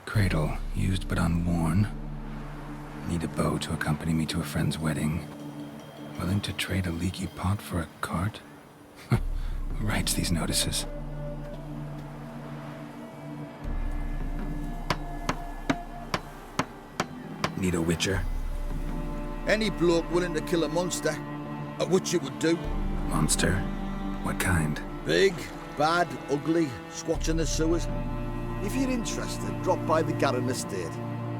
Cradle, used but unworn. Need a bow to accompany me to a friend's wedding. Willing to trade a leaky pot for a cart? Who writes these notices? Need a witcher? Any bloke willing to kill a monster, a witcher would do. Monster? What kind? Big, bad, ugly, squats in the sewers. If you're interested, drop by the Garren estate.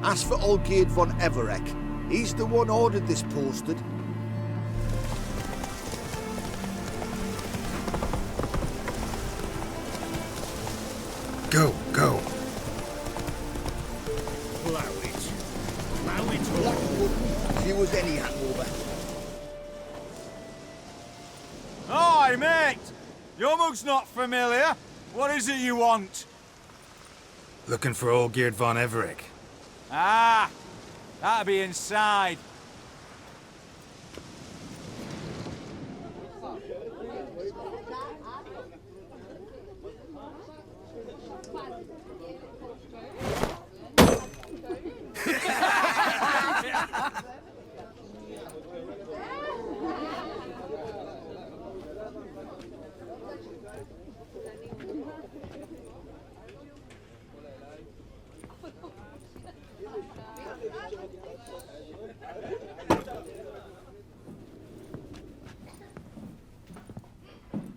Ask for Olgierd von Everek. He's the one ordered this posted. Go, go. Plough it. Plough it. Blackwood, if was any hangover. Hi, mate! Your mug's not familiar. What is it you want? Looking for Olgierd von Everek. Ah, that'll be inside.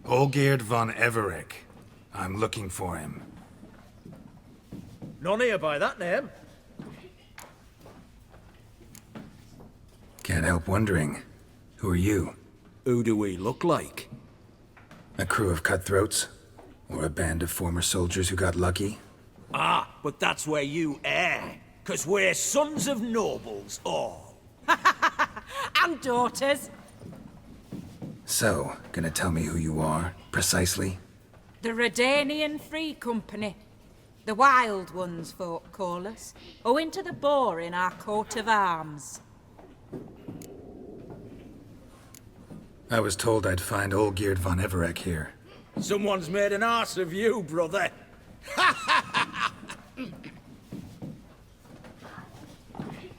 Olgierd von Everek. I'm looking for him. None here by that name. Can't help wondering. Who are you? Who do we look like? A crew of cutthroats? Or a band of former soldiers who got lucky? Ah, but that's where you err. 'Cause we're sons of nobles, all. And daughters. So, gonna tell me who you are, precisely? The Redanian Free Company. The Wild Ones, folk call us. Owing to the boar in our coat of arms. I was told I'd find Olgierd von Everek here. Someone's made an arse of you, brother.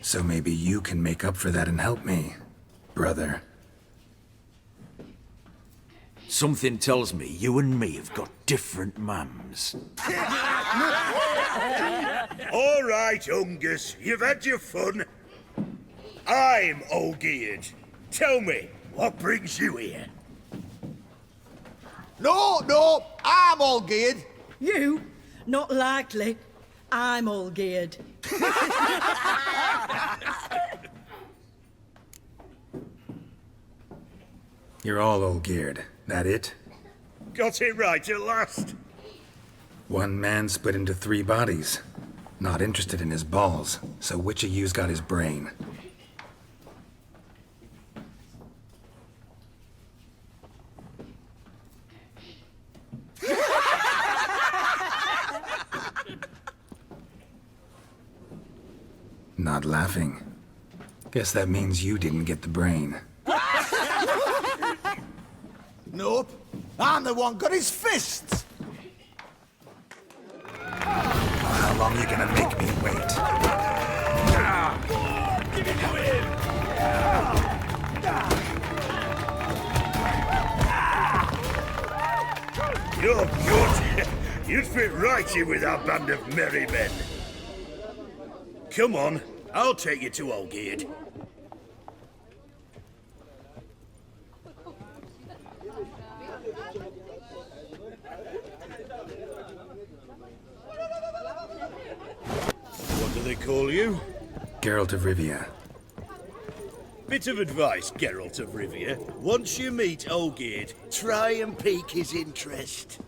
So maybe you can make up for that and help me, brother. Something tells me you and me have got different mums. All right, Ungus, you've had your fun. I'm Olgierd. Tell me, what brings you here? No, I'm Olgierd. You? Not likely. I'm all geared. You're all Olgierd, that it? Got it right at last. One man split into 3 bodies. Not interested in his balls, so which of you's got his brain? Not laughing. Guess that means you didn't get the brain. Nope. I'm the one got his fists. How long you gonna make me wait? Give it to him! You're good. You'd fit right in with our band of merry men. Come on, I'll take you to Olgierd. What do they call you? Geralt of Rivia. Bit of advice, Geralt of Rivia. Once you meet Olgierd, try and pique his interest.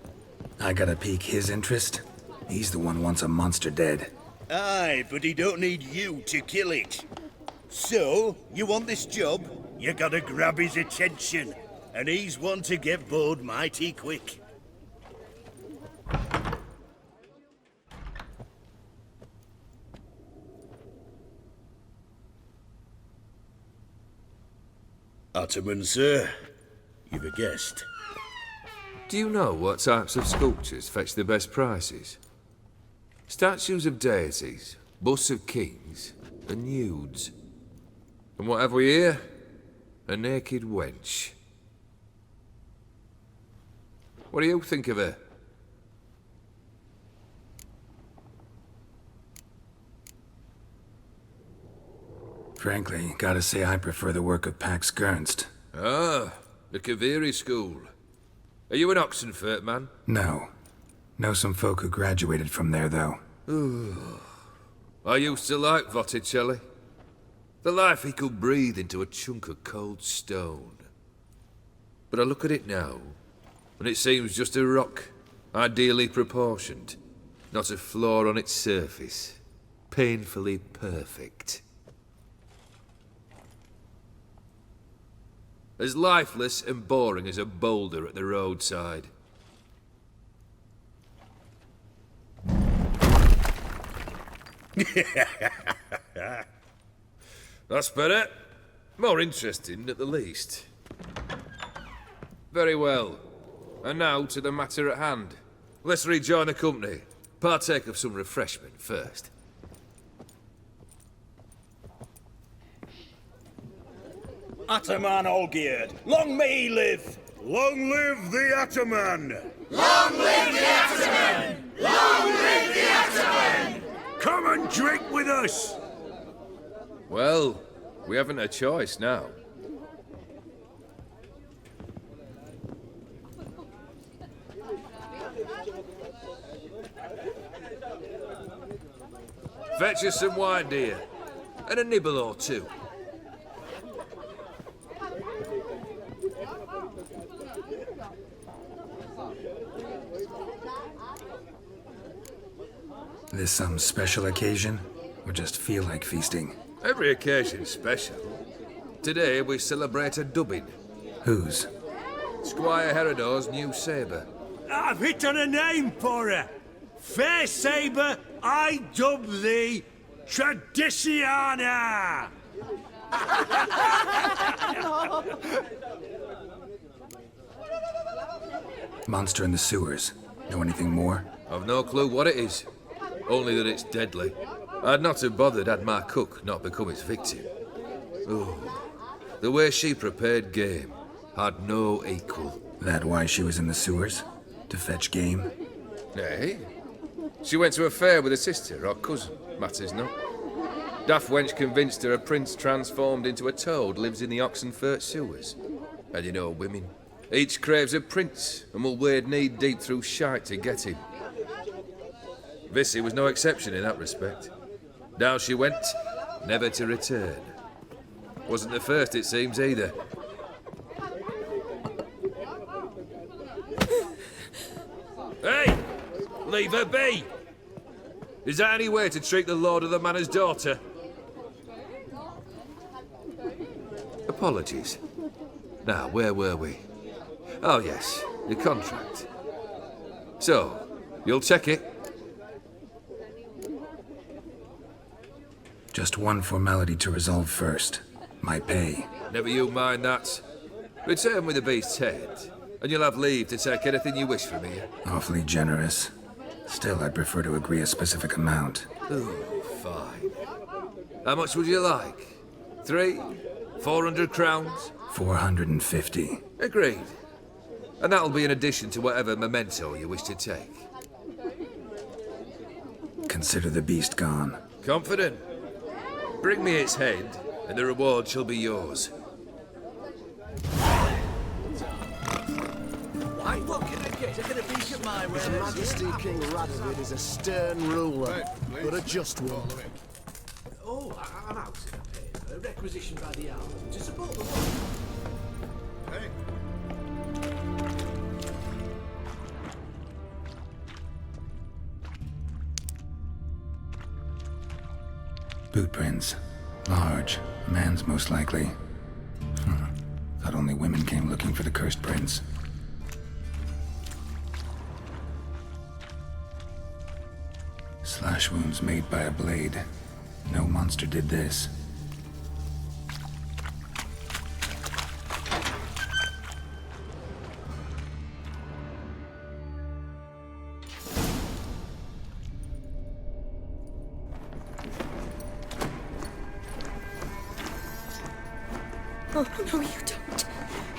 I gotta pique his interest? He's the one wants a monster dead. Aye, but he don't need you to kill it. So, you want this job? You gotta grab his attention. And he's one to get bored mighty quick. Ottoman, sir. You've a guest. Do you know what types of sculptures fetch the best prices? Statues of deities, busts of kings, and nudes. And what have we here? A naked wench. What do you think of her? Frankly, gotta say I prefer the work of Pax Gernst. Ah, the Kaviri school. Are you an Oxenfurt man? No. Know some folk who graduated from there, though. I used to like Botticelli. The life he could breathe into a chunk of cold stone. But I look at it now, and it seems just a rock, ideally proportioned. Not a flaw on its surface. Painfully perfect. As lifeless and boring as a boulder at the roadside. That's better. More interesting, at the least. Very well. And now to the matter at hand. Let's rejoin the company. Partake of some refreshment first. Ataman Olgierd, long may he live! Long live the Ataman! Long live the Ataman! Long live the Ataman! Come and drink with us! Well, we haven't a choice now. Fetch us some wine, dear. And a nibble or two. This some special occasion? Or just feel like feasting? Every occasion's special. Today we celebrate a dubbing. Whose? Squire Herodor's new sabre. I've hit on a name for her. Fair Sabre, I dub thee Tradiciana! Monster in the sewers. Know anything more? I've no clue what it is. Only that it's deadly. I'd not have bothered had my cook not become its victim. Oh, the way she prepared game had no equal. That why she was in the sewers? To fetch game? Nay. She went to a fair with a sister or cousin, matters not. Daft wench convinced her a prince transformed into a toad lives in the Oxenfurt sewers. And you know women. Each craves a prince and will wade knee-deep through shite to get him. Vissy was no exception in that respect. Down she went, never to return. Wasn't the first, it seems, either. Hey! Leave her be! Is that any way to treat the lord of the manor's daughter? Apologies. Now, where were we? Oh, yes, your contract. So, you'll check it? Just one formality to resolve first. My pay. Never you mind that. Return with the beast's head, and you'll have leave to take anything you wish from here. Awfully generous. Still, I'd prefer to agree a specific amount. Ooh, fine. How much would you like? 400 crowns? 450. Agreed. And that'll be in addition to whatever memento you wish to take. Consider the beast gone. Confident? Bring me its head, and the reward shall be yours. I'm looking at taking a peek at my His Majesty King Radovid is a stern ruler, but a just one. Oh, I'm out in a paper, requisitioned by the hour, to support the war. Boot prints. Large. A man's most likely. Thought only women came looking for the cursed prince. Slash wounds made by a blade. No monster did this. Oh, no, you don't.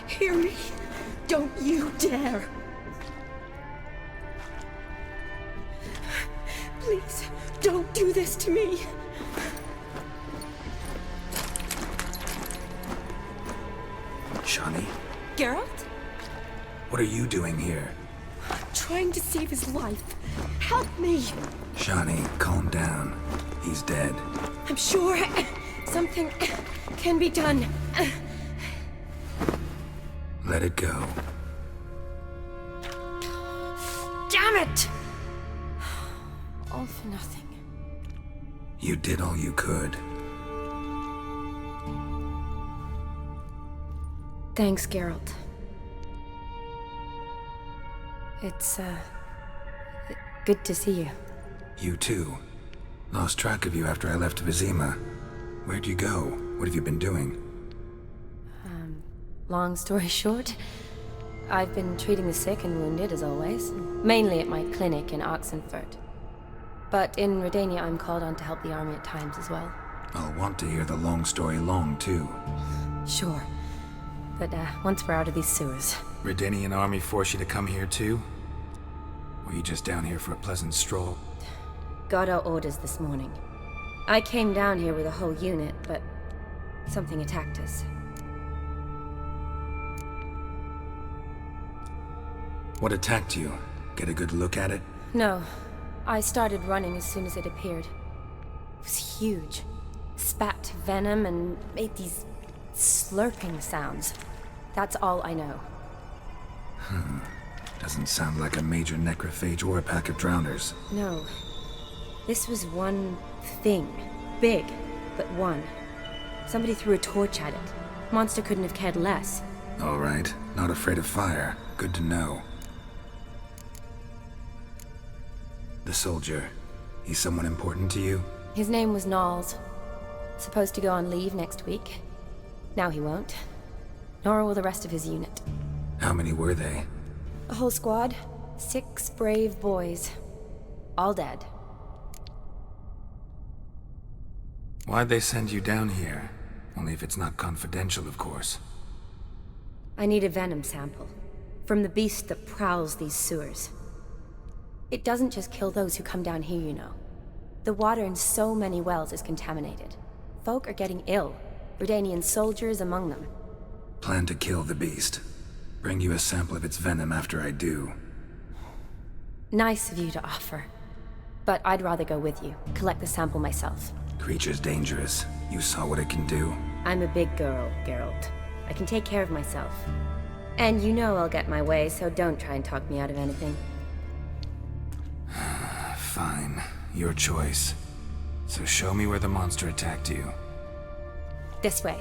Hear me? Don't you dare. Please, don't do this to me. Shawnee, Geralt? what are you doing here? Trying to save his life. Help me. Shawnee, calm down. He's dead. I'm sure something can be done. Let it go. Damn it! All for nothing. You did all you could. Thanks, Geralt. It's, good to see you. You too. Lost track of you after I left Vizima. Where'd you go? What have you been doing? Long story short, I've been treating the sick and wounded, as always. Mainly at my clinic in Oxenfurt. But in Redania, I'm called on to help the army at times as well. I'll want to hear the long story long, too. Sure. But, once we're out of these sewers. Redanian army force you to come here, too? Or you just down here for a pleasant stroll? Got our orders this morning. I came down here with a whole unit, but something attacked us. What attacked you? Get a good look at it? No. I started running as soon as it appeared. It was huge. Spat venom and made these slurping sounds. That's all I know. Doesn't sound like a major necrophage or a pack of drowners. No. This was one thing. Big, but one. Somebody threw a torch at it. Monster couldn't have cared less. All right. Not afraid of fire. Good to know. The soldier. He's someone important to you? His name was Knowles. Supposed to go on leave next week. Now he won't. Nor will the rest of his unit. How many were they? A whole squad. 6 brave boys. All dead. Why'd they send you down here? Only if it's not confidential, of course. I need a venom sample. From the beast that prowls these sewers. It doesn't just kill those who come down here, you know. The water in so many wells is contaminated. Folk are getting ill. Redanian soldiers among them. Plan to kill the beast. Bring you a sample of its venom after I do. Nice of you to offer. But I'd rather go with you. Collect the sample myself. Creature's dangerous. You saw what it can do. I'm a big girl, Geralt. I can take care of myself. And you know I'll get my way, so don't try and talk me out of anything. Fine. Your choice. So show me where the monster attacked you. This way.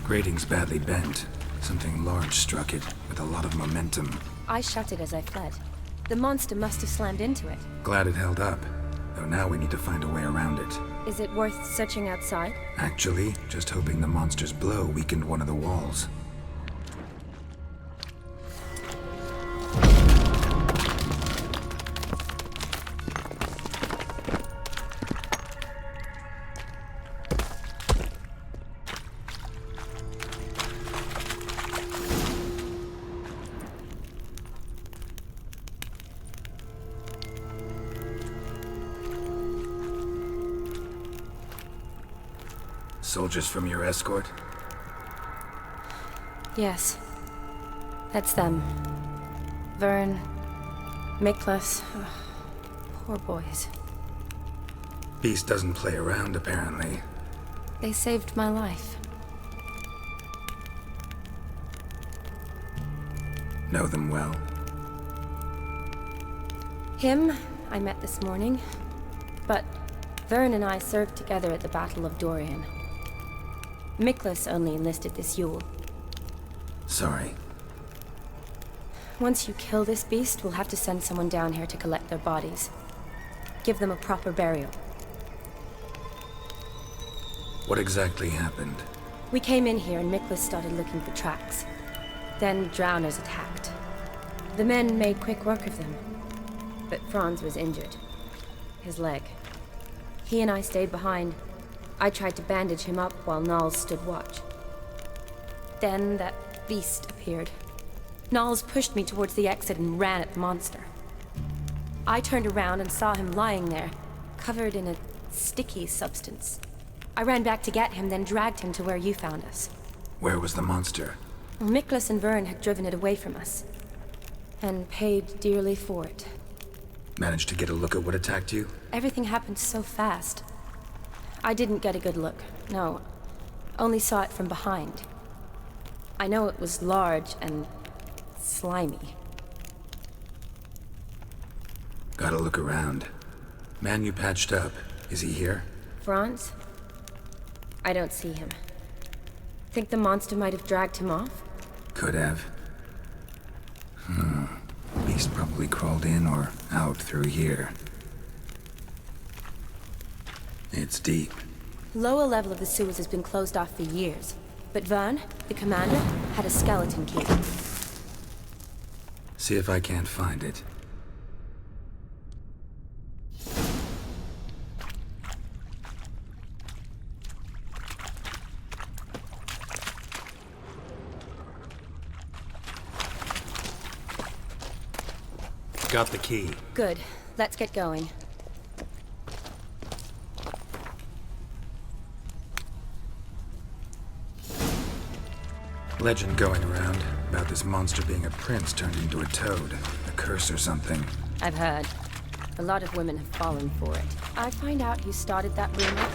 Grating's badly bent. Something large struck it, with a lot of momentum. I shut it as I fled. The monster must have slammed into it. Glad it held up. Though now we need to find a way around it. Is it worth searching outside? Actually, just hoping the monster's blow weakened one of the walls. Soldiers from your escort? Yes. That's them. Vern, Miklas. Poor boys. Beast doesn't play around, apparently. They saved my life. Know them well? Him, I met this morning. But Vern and I served together at the Battle of Dorian. Miklas only enlisted this Yule. Sorry. Once you kill this beast, we'll have to send someone down here to collect their bodies. Give them a proper burial. What exactly happened? We came in here and Miklas started looking for tracks. Then drowners attacked. The men made quick work of them. But Franz was injured. His leg. He and I stayed behind, I tried to bandage him up while Nals stood watch. Then that beast appeared. Nals pushed me towards the exit and ran at the monster. I turned around and saw him lying there, covered in a sticky substance. I ran back to get him, then dragged him to where you found us. Where was the monster? Well, Miklas and Vern had driven it away from us, and paid dearly for it. Managed to get a look at what attacked you? Everything happened so fast. I didn't get a good look, no. Only saw it from behind. I know it was large and slimy. Gotta look around. Man you patched up, is he here? Franz? I don't see him. Think the monster might have dragged him off? Could have. Beast probably crawled in or out through here. It's deep. Lower level of the sewers has been closed off for years. But Vern, the commander, had a skeleton key. See if I can't find it. Got the key. Good. Let's get going. Legend going around about this monster being a prince turned into a toad. A curse or something. I've heard. A lot of women have fallen for it. I find out who started that rumor,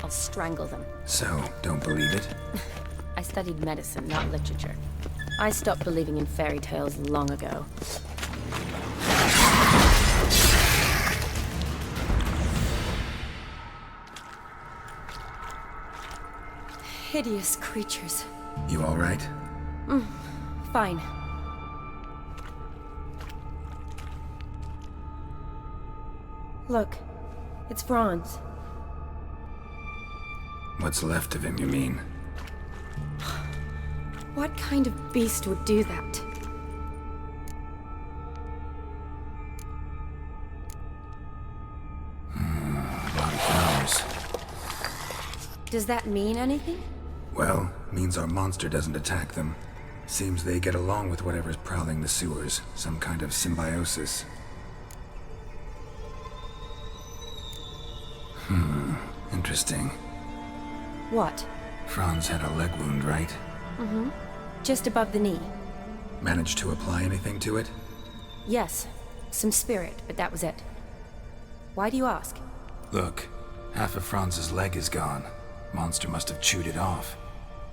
I'll strangle them. So, don't believe it? I studied medicine, not literature. I stopped believing in fairy tales long ago. Hideous creatures. You all right? Fine. Look, it's Franz. What's left of him, you mean? What kind of beast would do that? A lot of flowers. Does that mean anything? Well, means our monster doesn't attack them. Seems they get along with whatever's prowling the sewers. Some kind of symbiosis. Interesting. What? Franz had a leg wound, right? Just above the knee. Managed to apply anything to it? Yes. Some spirit, but that was it. Why do you ask? Look, half of Franz's leg is gone. Monster must have chewed it off.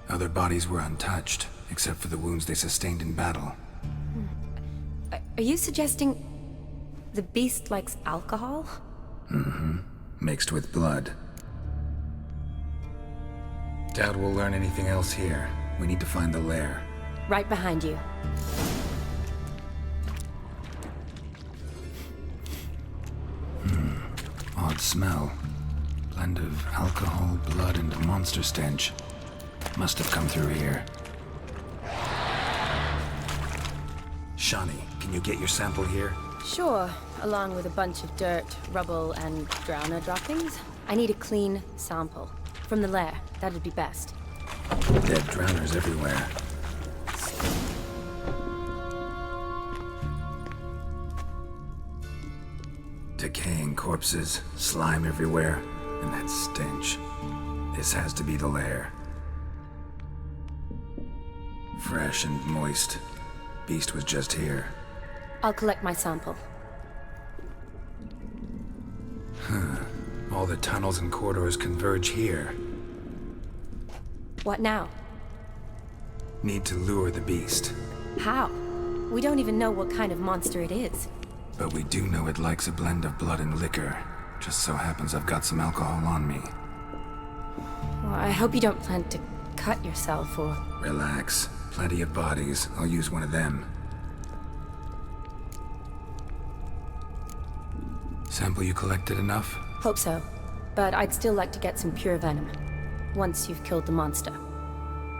Other bodies were untouched, except for the wounds they sustained in battle. Are you suggesting the beast likes alcohol? Mixed with blood. Doubt we'll learn anything else here. We need to find the lair. Right behind you. Odd smell. Blend of alcohol, blood, and monster stench. Must have come through here. Shawnee, can you get your sample here? Sure, along with a bunch of dirt, rubble, and drowner droppings. I need a clean sample. From the lair, that'd be best. Dead drowners everywhere. Decaying corpses, slime everywhere, and that stench. This has to be the lair. Fresh and moist. Beast was just here. I'll collect my sample. All the tunnels and corridors converge here. What now? Need to lure the beast. How? We don't even know what kind of monster it is. But we do know it likes a blend of blood and liquor. Just so happens I've got some alcohol on me. Well, I hope you don't plan to cut yourself or... Relax. Plenty of bodies. I'll use one of them. Sample you collected enough? Hope so. But I'd still like to get some pure venom. Once you've killed the monster.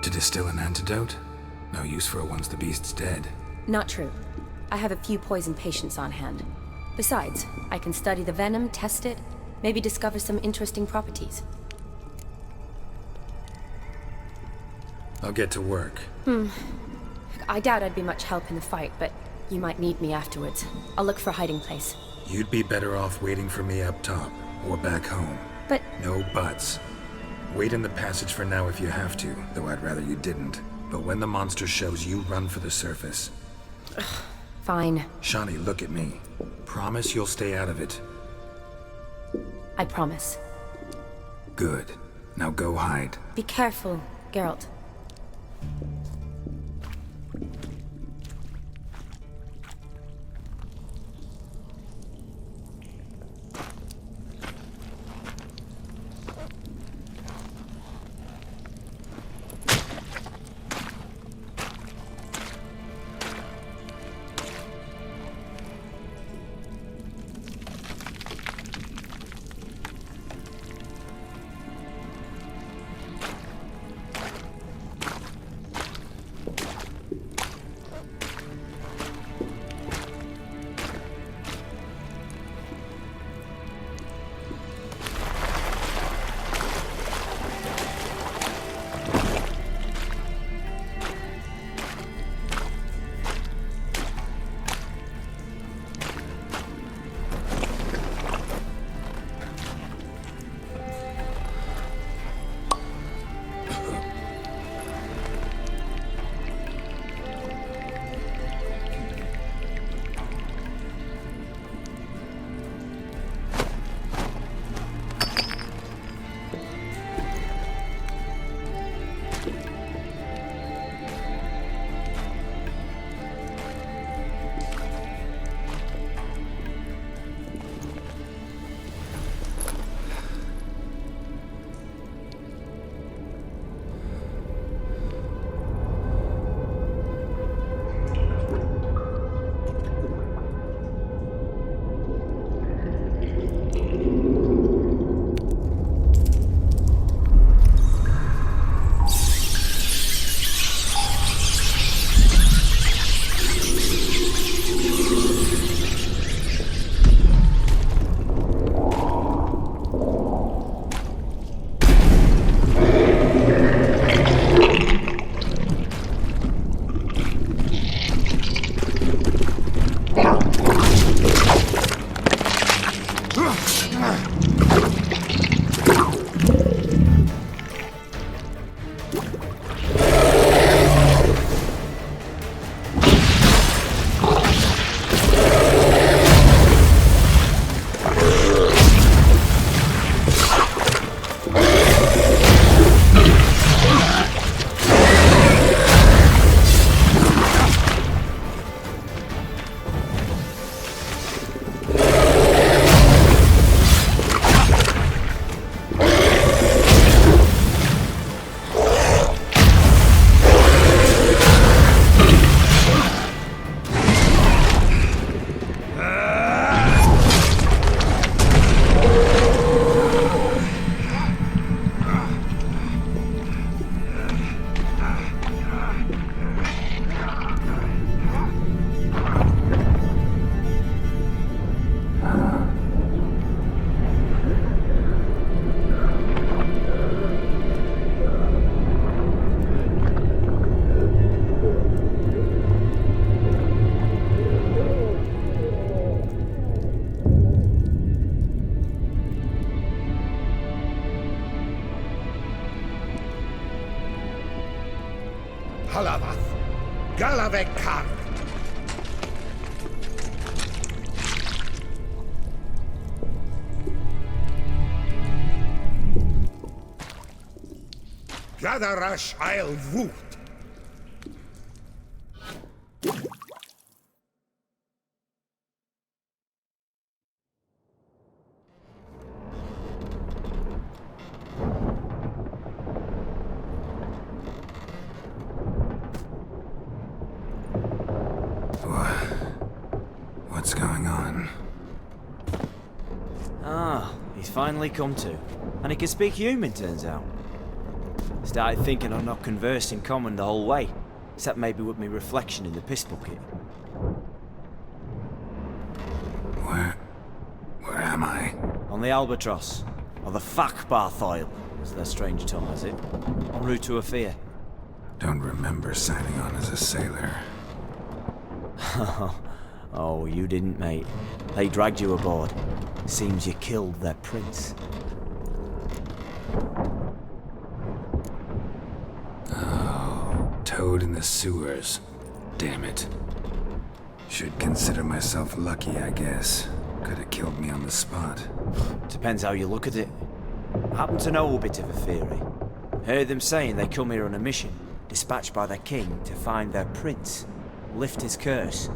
To distill an antidote? No use for it once the beast's dead. Not true. I have a few poison patients on hand. Besides, I can study the venom, test it, maybe discover some interesting properties. I'll get to work. I doubt I'd be much help in the fight, but you might need me afterwards. I'll look for a hiding place. You'd be better off waiting for me up top, or back home. But... No buts. Wait in the passage for now if you have to, though I'd rather you didn't. But when the monster shows, you run for the surface. Fine. Shawnee, look at me. Promise you'll stay out of it. I promise. Good. Now go hide. Be careful, Geralt. Halavath, Galavekar. Gadarash I'll Woot. What's going on? Ah, he's finally come to. And he can speak human, turns out. Started thinking I'd not conversed in common the whole way, except maybe with me reflection in the piss bucket. Where am I? On the Albatross, or the Fakbarth Isle, as their strange tongue has it, en route to Afir. Don't remember signing on as a sailor. Oh, you didn't, mate. They dragged you aboard. Seems you killed their prince. Oh, toad in the sewers. Damn it. Should consider myself lucky, I guess. Could have killed me on the spot. Depends how you look at it. I happen to know a bit of a theory. Heard them saying they come here on a mission, dispatched by their king to find their prince, lift his curse.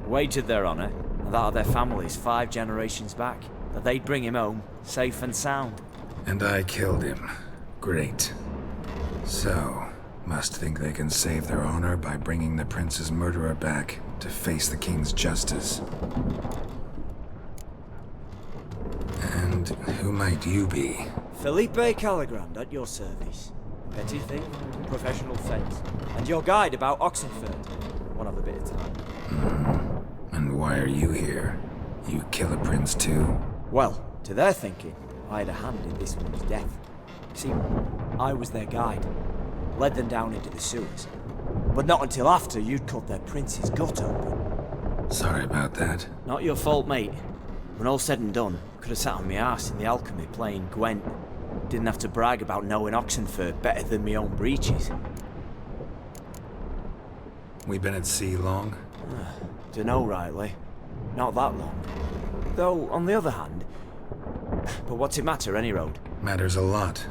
Wagered their honour, and that of their families 5 generations back, that they'd bring him home, safe and sound. And I killed him. Great. So, must think they can save their honor by bringing the prince's murderer back to face the king's justice. And who might you be? Felipe Caligrand at your service. Petty thief, professional fence, and your guide about Oxenford. One of a bit of time. And why are you here? You kill a prince too? Well, to their thinking, I had a hand in this one's death. See, I was their guide. Led them down into the sewers. But not until after you'd cut their prince's gut open. Sorry about that. Not your fault, mate. When all said and done, I could have sat on my arse in the alchemy playing Gwent. Didn't have to brag about knowing Oxenford better than my own breeches. We been at sea long? Dunno rightly. Not that long. Though, on the other hand... But what's it matter, any road? Matters a lot.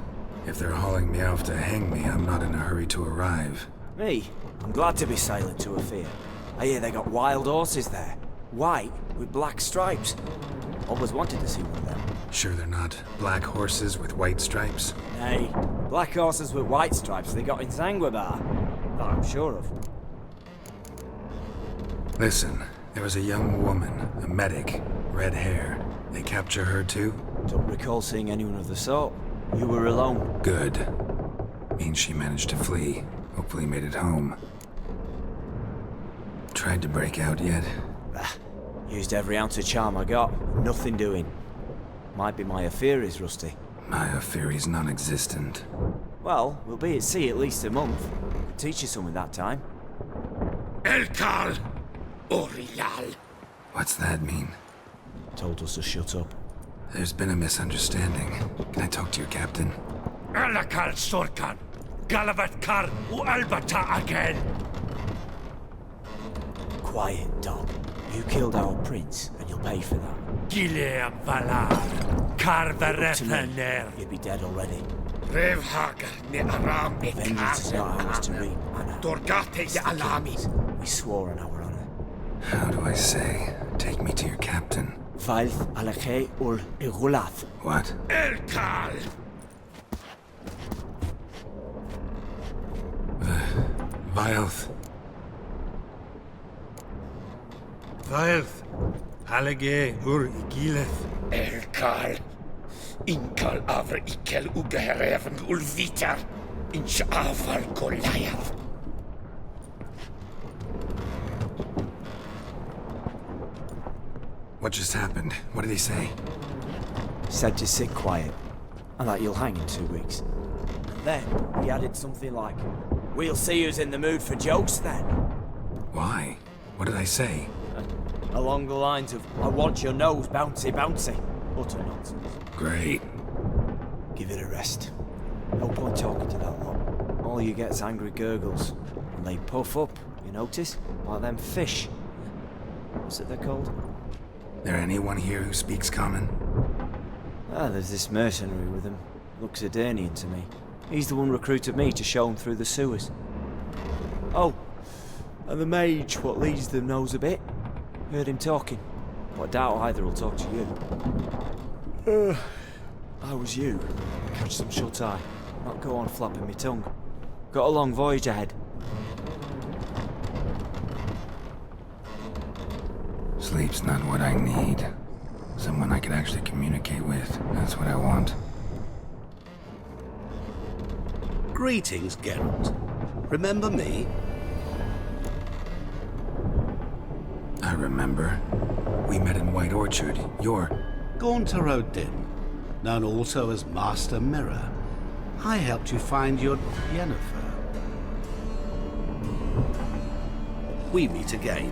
If they're hauling me off to hang me, I'm not in a hurry to arrive. Me? I'm glad to be silent to a fear. I hear they got wild horses there. White, with black stripes. Always wanted to see one of them. Sure they're not black horses with white stripes? Hey, black horses with white stripes they got in Zanguebar. That I'm sure of. Listen, there was a young woman, a medic, red hair. They capture her too? Don't recall seeing anyone of the sort. You were alone. Good. Means she managed to flee. Hopefully made it home. Tried to break out yet? Used every ounce of charm I got. Nothing doing. Might be my affair is rusty. My affair is non-existent. Well, we'll be at sea at least a month. Could teach you something that time. Elkal! Orial! What's that mean? Told us to shut up. There's been a misunderstanding. Can I talk to your captain? Alakal Sorkan! Galavat Kar u Albata again! Quiet, dog. You killed our prince, and you'll pay for that. Gileam Valar! Karvarethaner! You'd be dead already. Revhagar ne Aram Vengeance is not ours to reap, Anna. Dorgate de Alamis! We swore on our honor. How do I say? Take me to your captain. Vailth Alakhe ul Igulath. What? Elkal! Vilth. Vilth. Halage ur Igileth. Elkal! Inkal avr ikel ugehereven ulvitar. Inch aval Goliath. What just happened? What did he say? Said to sit quiet, and that you'll hang in 2 weeks. And then he added something like, "We'll see who's in the mood for jokes then." Why? What did I say? Along the lines of, "I want your nose bouncy bouncy." Utter nonsense. Great. Give it a rest. No point talking to that lot. All you get's angry gurgles. And they puff up, you notice? Like them fish. What's it they're called? There anyone here who speaks common? There's this mercenary with him. Looks Edirnian to me. He's the one recruited me to show him through the sewers. Oh, and the mage what leads them knows a bit. Heard him talking. But I doubt either will talk to you. I was you. Catch some shut-eye. Not go on flapping me tongue. Got a long voyage ahead. Sleep's not what I need. Someone I could actually communicate with. That's what I want. Greetings, Geralt. Remember me? I remember. We met in White Orchard. You're... Gaunter O'Din, known also as Master Mirror. I helped you find your Yennefer. we meet again.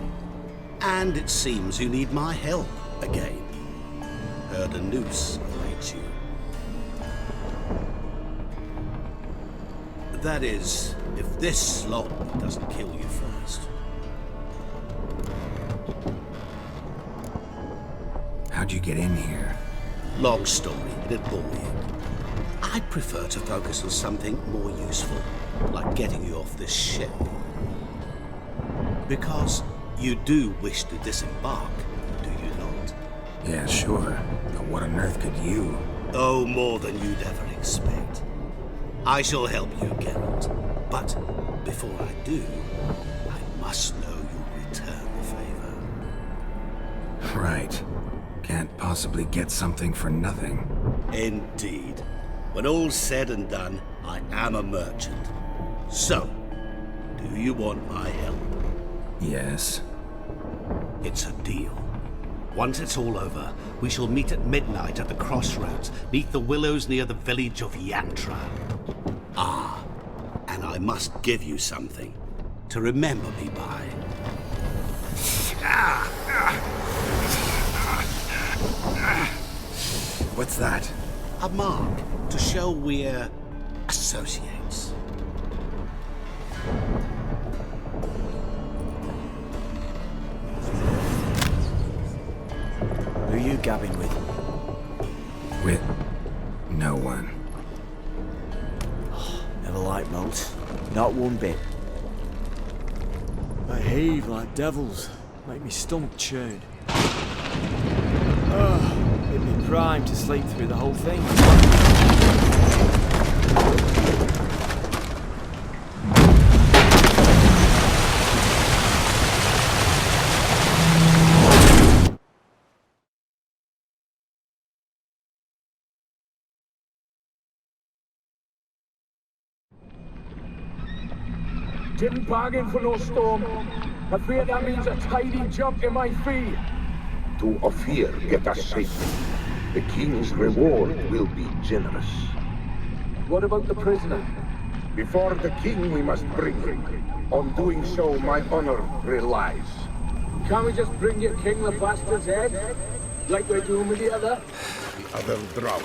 And it seems you need my help again. Heard a noose awaits you. That is, if this slob doesn't kill you first. How'd you get in here? Long story, it'd bore you. I'd prefer to focus on something more useful, like getting you off this ship. Because you do wish to disembark, do you not? Yeah, sure. But what on earth could you? Oh, more than you'd ever expect. I shall help you, Geralt. But before I do, I must know you'll return the favor. Right. Can't possibly get something for nothing. Indeed. When all's said and done, I am a merchant. So, do you want my help? Yes. It's a deal. Once it's all over, we shall meet at midnight at the crossroads, neath the willows near the village of Yantra. Ah, and I must give you something to remember me by. What's that? A mark to show we're associates. Who are you gabbing with? With no one. Never liked moats. Not one bit. They heave like devils. Make me stomach churn. It'd be prime to sleep through the whole thing. Didn't bargain for no storm. I fear that means a tidy jump in my fee. To Ophir, get us safely. The king's reward will be generous. What about the prisoner? Before the king, we must bring him. On doing so, my honor relies. Can't we just bring your king the bastard's head? Like we're doing with the other? The other drowned.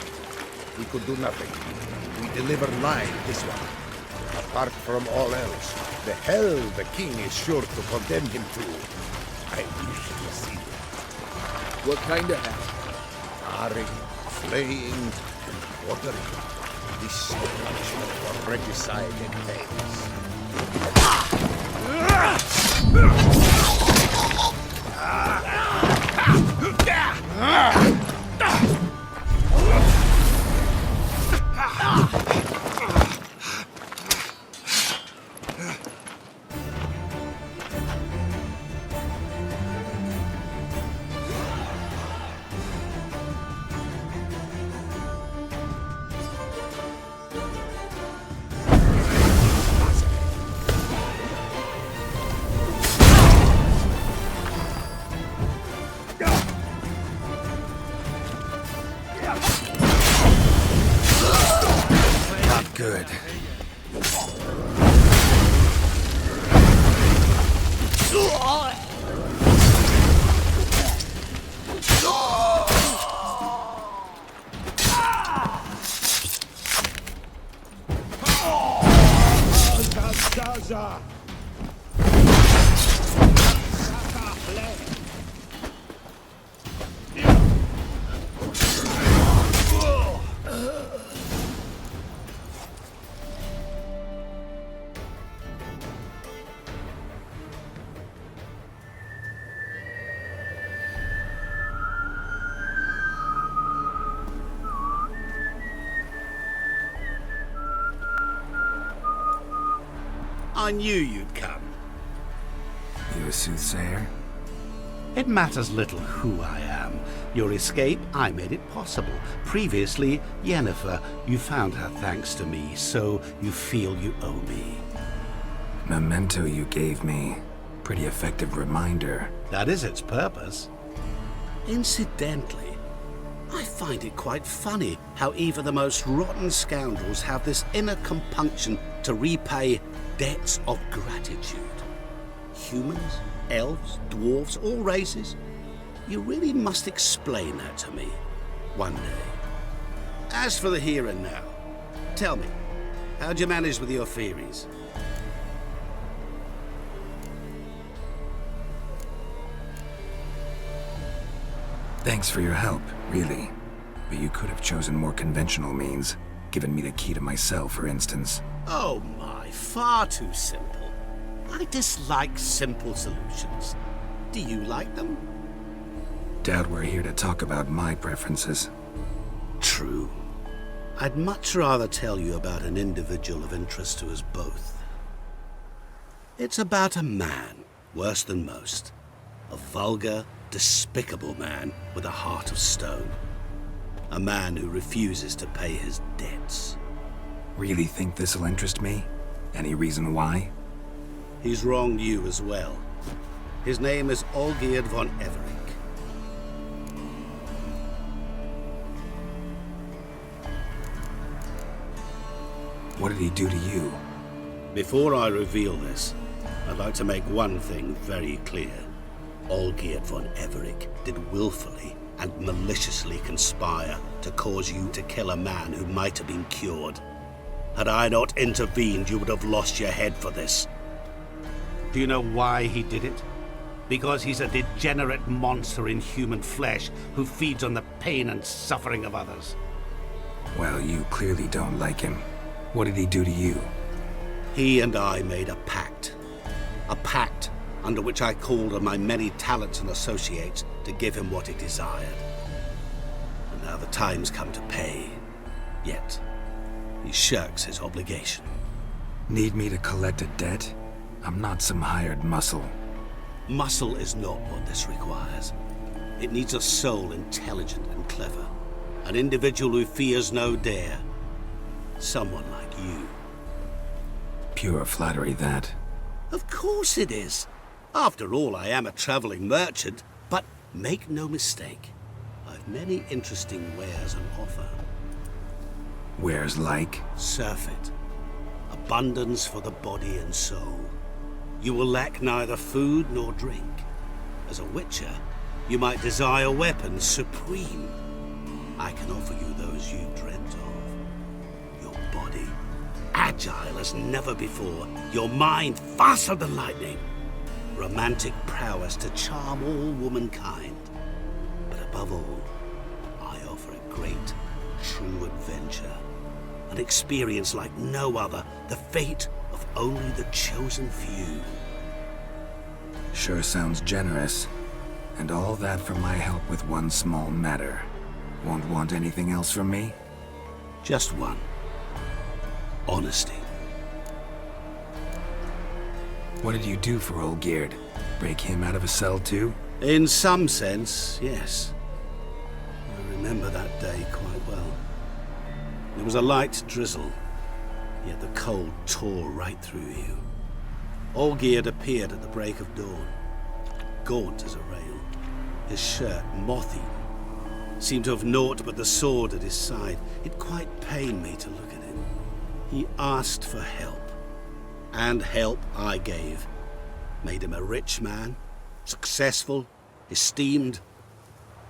We could do nothing. We deliver live this one. Apart from all else, the hell the king is sure to condemn him to. I wish to see it. What kind of hell? Tarring, flaying, and quartering. This punishment for regicide entails. Good. I knew you'd come. You a soothsayer? It matters little who I am. Your escape, I made it possible. Previously, Yennefer, you found her thanks to me, so you feel you owe me. Memento you gave me. Pretty effective reminder. That is its purpose. Incidentally, I find it quite funny how even the most rotten scoundrels have this inner compunction to repay debts of gratitude. Humans, elves, dwarves, all races? You really must explain that to me one day. As for the here and now, tell me, how'd you manage with your theories? Thanks for your help, really. But you could have chosen more conventional means. Given me the key to my cell, for instance. Oh my, far too simple. I dislike simple solutions. Do you like them? Doubt we're here to talk about my preferences. True. I'd much rather tell you about an individual of interest to us both. It's about a man, worse than most. A vulgar, despicable man with a heart of stone. A man who refuses to pay his debts. Really think this'll interest me? Any reason why? He's wronged you as well. His name is Olgierd von Everec. What did he do to you? Before I reveal this, I'd like to make one thing very clear. Olgierd von Everec did willfully and maliciously conspire to cause you to kill a man who might have been cured. Had I not intervened, you would have lost your head for this. Do you know why he did it? Because he's a degenerate monster in human flesh who feeds on the pain and suffering of others. Well, you clearly don't like him. What did he do to you? He and I made a pact. A pact under which I called on my many talents and associates to give him what he desired. And now the time's come to pay. Yet, he shirks his obligation. Need me to collect a debt? I'm not some hired muscle. Muscle is not what this requires. It needs a soul intelligent and clever. An individual who fears no dare. Someone like you. Pure flattery, that. Of course it is. After all, I am a traveling merchant, but make no mistake, I've many interesting wares on offer. Wares like? Surfeit. Abundance for the body and soul. You will lack neither food nor drink. As a witcher, you might desire weapons supreme. I can offer you those you dreamt of. Your body, agile as never before. Your mind, faster than lightning. Romantic prowess to charm all womankind. But above all, I offer a great, true adventure. An experience like no other. The fate of only the chosen few. Sure sounds generous. And all that for my help with one small matter. Won't want anything else from me? Just one. Honesty. What did you do for Olgierd? Break him out of a cell too? In some sense, yes. I remember that day quite well. There was a light drizzle, yet the cold tore right through you. Olgierd appeared at the break of dawn, gaunt as a rail, his shirt moth-eaten, seemed to have naught but the sword at his side. It quite pained me to look at him. He asked for help, and help I gave. Made him a rich man, successful, esteemed.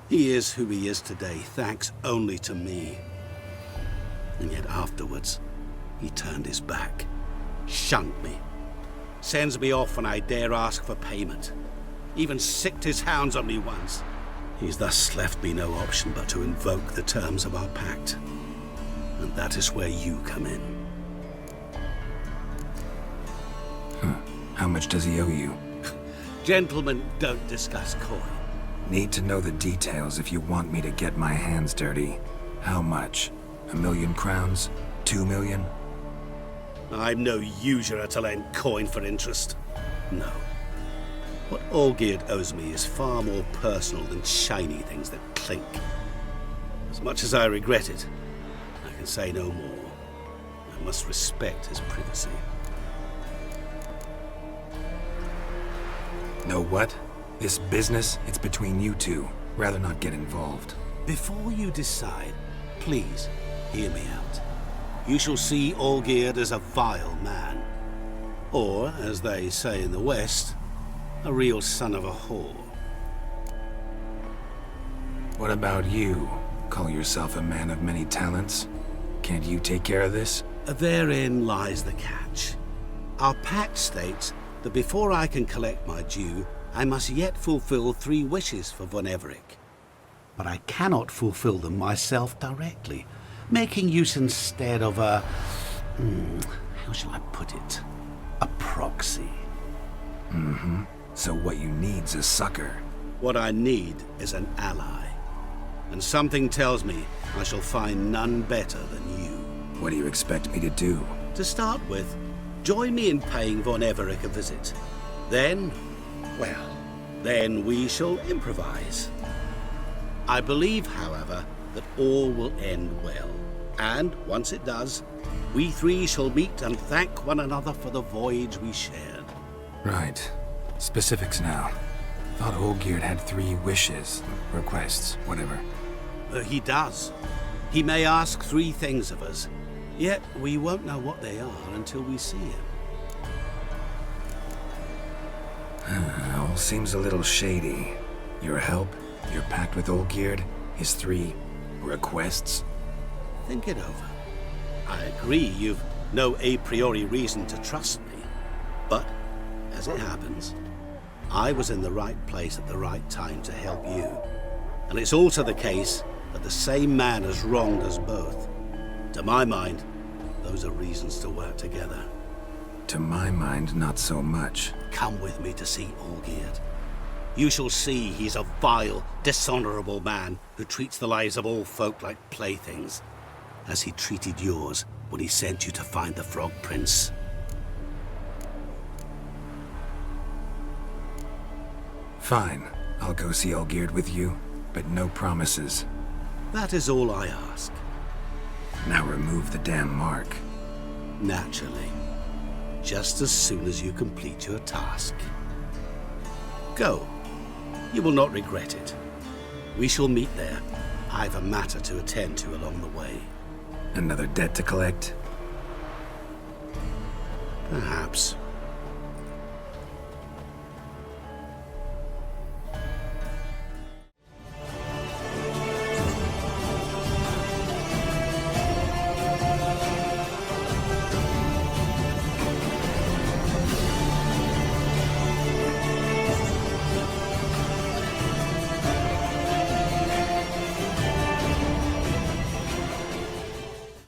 He is who he is today, thanks only to me. And yet afterwards, he turned his back, shunned me, sends me off when I dare ask for payment, even sicked his hounds on me once. He's thus left me no option but to invoke the terms of our pact. And that is where you come in. How much does he owe you? Gentlemen don't discuss coin. Need to know the details if you want me to get my hands dirty. How much? 1,000,000 crowns? 2 million? I'm no usurer to lend coin for interest. No. What Olgierd owes me is far more personal than shiny things that clink. As much as I regret it, I can say no more. I must respect his privacy. Know what? This business, it's between you two. Rather not get involved. Before you decide, please hear me out. You shall see Olgierd as a vile man. Or, as they say in the West, A real son of a whore. What about you? Call yourself a man of many talents? Can't you take care of this? Therein lies the catch. Our pact states that before I can collect my due, I must yet fulfill 3 wishes for Von Everec. But I cannot fulfill them myself directly, making use instead of a... how shall I put it? A proxy. Mm-hmm. So what you need's a sucker. What I need is an ally. And something tells me I shall find none better than you. What do you expect me to do? To start with, join me in paying Von Everec a visit. Then, well, then we shall improvise. I believe, however, that all will end well. And once it does, we 3 shall meet and thank one another for the voyage we shared. Right. Specifics now. Thought Olgierd had 3 wishes, requests, whatever. He does. He may ask 3 things of us, yet we won't know what they are until we see him. All seems a little shady. Your help, your pact with Olgierd, his 3 requests. Think it over. I agree you've no a priori reason to trust me, but as it happens, I was in the right place at the right time to help you. And it's also the case that the same man has wronged us both. To my mind, those are reasons to work together. To my mind, not so much. Come with me to see Olgierd. You shall see he's a vile, dishonorable man who treats the lives of all folk like playthings, as he treated yours when he sent you to find the Frog Prince. Fine. I'll go see Olgierd with you, but no promises. That is all I ask. Now remove the damn mark. Naturally. Just as soon as you complete your task. Go. You will not regret it. We shall meet there. I've a matter to attend to along the way. Another debt to collect? Perhaps.